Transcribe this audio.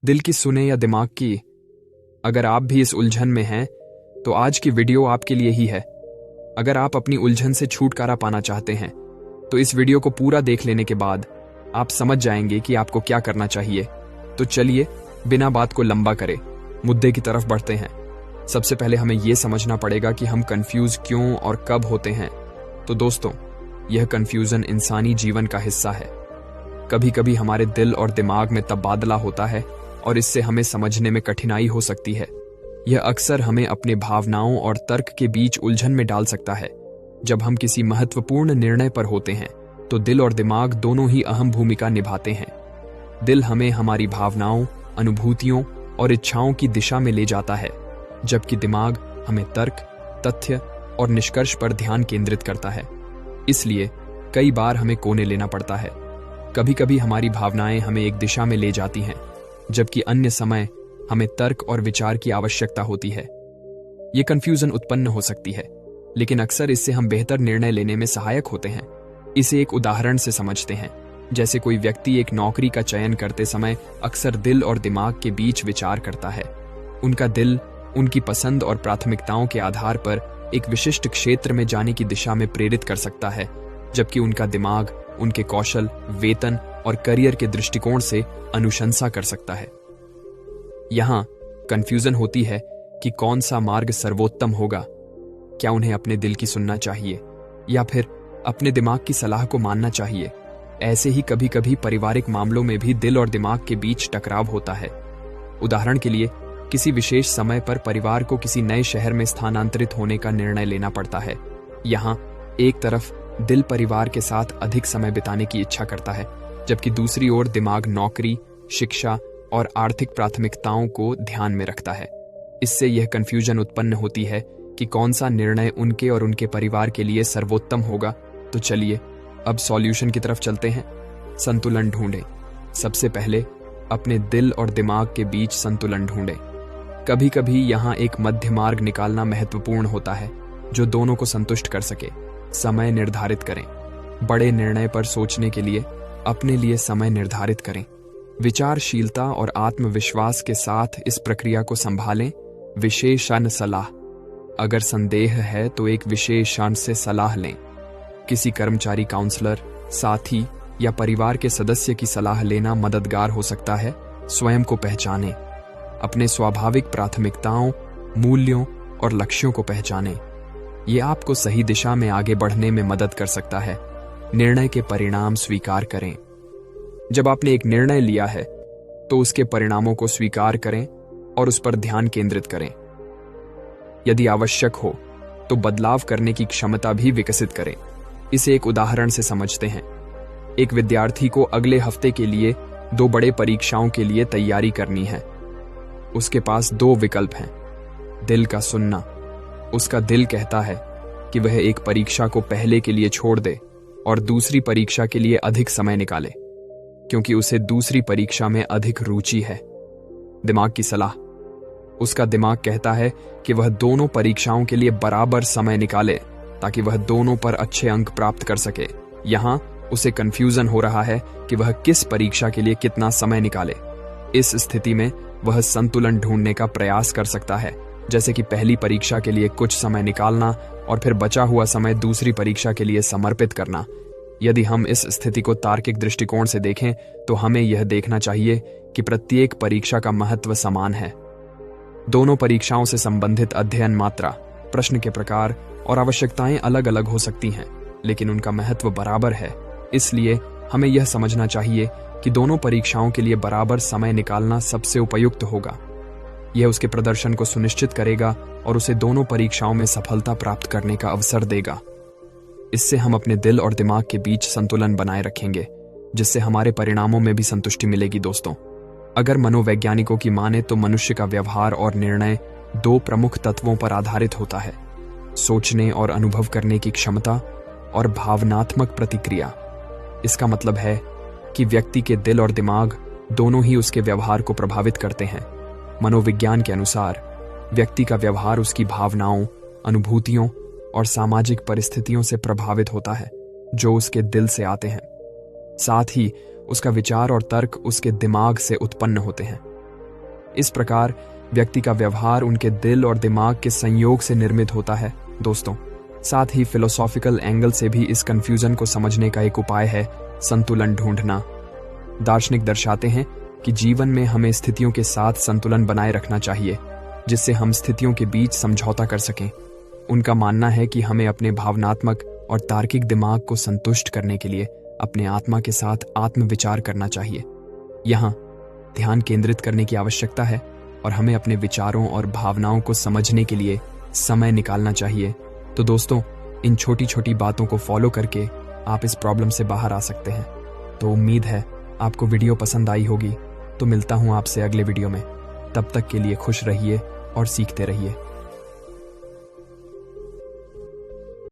दिल की सुने या दिमाग की? अगर आप भी इस उलझन में हैं तो आज की वीडियो आपके लिए ही है। अगर आप अपनी उलझन से छुटकारा पाना चाहते हैं तो इस वीडियो को पूरा देख लेने के बाद आप समझ जाएंगे कि आपको क्या करना चाहिए। तो चलिए बिना बात को लंबा करे मुद्दे की तरफ बढ़ते हैं। सबसे पहले हमें यह समझना पड़ेगा कि हम कंफ्यूज क्यों और कब होते हैं। तो दोस्तों, यह कंफ्यूजन इंसानी जीवन का हिस्सा है। कभी कभी हमारे दिल और दिमाग में तबादला होता है और इससे हमें समझने में कठिनाई हो सकती है। यह अक्सर हमें अपने भावनाओं और तर्क के बीच उलझन में डाल सकता है। जब हम किसी महत्वपूर्ण निर्णय पर होते हैं तो दिल और दिमाग दोनों ही अहम भूमिका निभाते हैं। दिल हमें हमारी भावनाओं, अनुभूतियों और इच्छाओं की दिशा में ले जाता है, जबकि दिमाग हमें तर्क, तथ्य और निष्कर्ष पर ध्यान केंद्रित करता है। इसलिए कई बार हमें कोने लेना पड़ता है। कभी कभी हमारी भावनाएं हमें एक दिशा में ले जाती हैं, जबकि अन्य समय हमें तर्क और विचार की आवश्यकता होती है। ये कंफ्यूजन उत्पन्न हो सकती है, लेकिन अक्सर इससे हम बेहतर निर्णय लेने में सहायक होते हैं। इसे एक उदाहरण से समझते हैं। जैसे कोई व्यक्ति एक नौकरी का चयन करते समय अक्सर दिल और दिमाग के बीच विचार करता है। उनका दिल उनकी पसंद और प्राथमिकताओं के आधार पर एक विशिष्ट क्षेत्र में जाने की दिशा में प्रेरित कर सकता है, जबकि उनका दिमाग उनके कौशल, वेतन और करियर के दृष्टिकोण से अनुशंसा कर सकता है। यहां कंफ्यूजन होती है कि कौन सा मार्ग सर्वोत्तम होगा। क्या उन्हें अपने दिल की सुनना चाहिए या फिर अपने दिमाग की सलाह को मानना चाहिए? ऐसे ही कभी कभी पारिवारिक मामलों में भी दिल और दिमाग के बीच टकराव होता है। उदाहरण के लिए, किसी विशेष समय पर परिवार को किसी नए शहर में स्थानांतरित होने का निर्णय लेना पड़ता है। यहाँ एक तरफ दिल परिवार के साथ अधिक समय बिताने की इच्छा करता है, जबकि दूसरी ओर दिमाग नौकरी, शिक्षा और आर्थिक प्राथमिकताओं को ध्यान में रखता है। इससे यह कंफ्यूजन उत्पन्न होती है कि कौन सा निर्णय उनके और उनके परिवार के लिए सर्वोत्तम होगा। तो चलिए अब सॉल्यूशन की तरफ चलते हैं। संतुलन ढूंढें। सबसे पहले अपने दिल और दिमाग के बीच संतुलन ढूंढें। कभी कभी यहाँ एक मध्य मार्ग निकालना महत्वपूर्ण होता है, जो दोनों को संतुष्ट कर सके। समय निर्धारित करें। बड़े निर्णय पर सोचने के लिए अपने लिए समय निर्धारित करें। विचारशीलता और आत्मविश्वास के साथ इस प्रक्रिया को संभालें। विशेषज्ञ सलाह। अगर संदेह है तो एक विशेषज्ञ से सलाह लें। किसी कर्मचारी, काउंसलर, साथी या परिवार के सदस्य की सलाह लेना मददगार हो सकता है। स्वयं को पहचानें। अपने स्वाभाविक प्राथमिकताओं, मूल्यों और लक्ष्यों को पहचानें। ये आपको सही दिशा में आगे बढ़ने में मदद कर सकता है। निर्णय के परिणाम स्वीकार करें। जब आपने एक निर्णय लिया है तो उसके परिणामों को स्वीकार करें और उस पर ध्यान केंद्रित करें। यदि आवश्यक हो तो बदलाव करने की क्षमता भी विकसित करें। इसे एक उदाहरण से समझते हैं। एक विद्यार्थी को अगले हफ्ते के लिए 2 बड़े परीक्षाओं के लिए तैयारी करनी है। उसके पास 2 विकल्प हैं। दिल का सुनना। उसका दिल कहता है कि वह एक परीक्षा को पहले के लिए छोड़ दे और दूसरी परीक्षा के लिए अधिक समय निकाले, क्योंकि उसे दूसरी परीक्षा में अधिक रुचि है। दिमाग की सलाह। उसका दिमाग कहता है कि वह दोनों परीक्षाओं के लिए बराबर समय निकाले ताकि वह दोनों पर अच्छे अंक प्राप्त कर सके। यहाँ उसे कंफ्यूजन हो रहा है कि वह किस परीक्षा के लिए कितना समय निकाले। इस स्थिति में वह संतुलन ढूंढने का प्रयास कर सकता है, जैसे कि पहली परीक्षा के लिए कुछ समय निकालना और फिर बचा हुआ समय दूसरी परीक्षा के लिए समर्पित करना। यदि हम इस स्थिति को तार्किक दृष्टिकोण से देखें तो हमें यह देखना चाहिए कि प्रत्येक परीक्षा का महत्व समान है। दोनों परीक्षाओं से संबंधित अध्ययन मात्रा, प्रश्न के प्रकार और आवश्यकताएं अलग अलग हो सकती हैं, लेकिन उनका महत्व बराबर है। इसलिए हमें यह समझना चाहिए कि दोनों परीक्षाओं के लिए बराबर समय निकालना सबसे उपयुक्त होगा। यह उसके प्रदर्शन को सुनिश्चित करेगा और उसे दोनों परीक्षाओं में सफलता प्राप्त करने का अवसर देगा। इससे हम अपने दिल और दिमाग के बीच संतुलन बनाए रखेंगे, जिससे हमारे परिणामों में भी संतुष्टि मिलेगी। दोस्तों, अगर मनोवैज्ञानिकों की माने तो मनुष्य का व्यवहार और निर्णय 2 प्रमुख तत्वों पर आधारित होता है: सोचने और अनुभव करने की क्षमता और भावनात्मक प्रतिक्रिया। इसका मतलब है कि व्यक्ति के दिल और दिमाग दोनों ही उसके व्यवहार को प्रभावित करते हैं। मनोविज्ञान के अनुसार व्यक्ति का व्यवहार उसकी भावनाओं, अनुभूतियों और सामाजिक परिस्थितियों से प्रभावित होता है, जो उसके दिल से आते हैं। साथ ही उसका विचार और तर्क उसके दिमाग से उत्पन्न होते हैं। इस प्रकार व्यक्ति का व्यवहार उनके दिल और दिमाग के संयोग से निर्मित होता है। दोस्तों, साथ ही फिलोसॉफिकल एंगल से भी इस कंफ्यूजन को समझने का एक उपाय है संतुलन ढूंढना। दार्शनिक दर्शाते हैं कि जीवन में हमें स्थितियों के साथ संतुलन बनाए रखना चाहिए, जिससे हम स्थितियों के बीच समझौता कर सकें। उनका मानना है कि हमें अपने भावनात्मक और तार्किक दिमाग को संतुष्ट करने के लिए अपने आत्मा के साथ आत्मविचार करना चाहिए। यहाँ ध्यान केंद्रित करने की आवश्यकता है और हमें अपने विचारों और भावनाओं को समझने के लिए समय निकालना चाहिए। तो दोस्तों, इन छोटी छोटी बातों को फॉलो करके आप इस प्रॉब्लम से बाहर आ सकते हैं। तो उम्मीद है आपको वीडियो पसंद आई होगी। तो मिलता हूँ आपसे अगले वीडियो में। तब तक के लिए खुश रहिए और सीखते रहिए।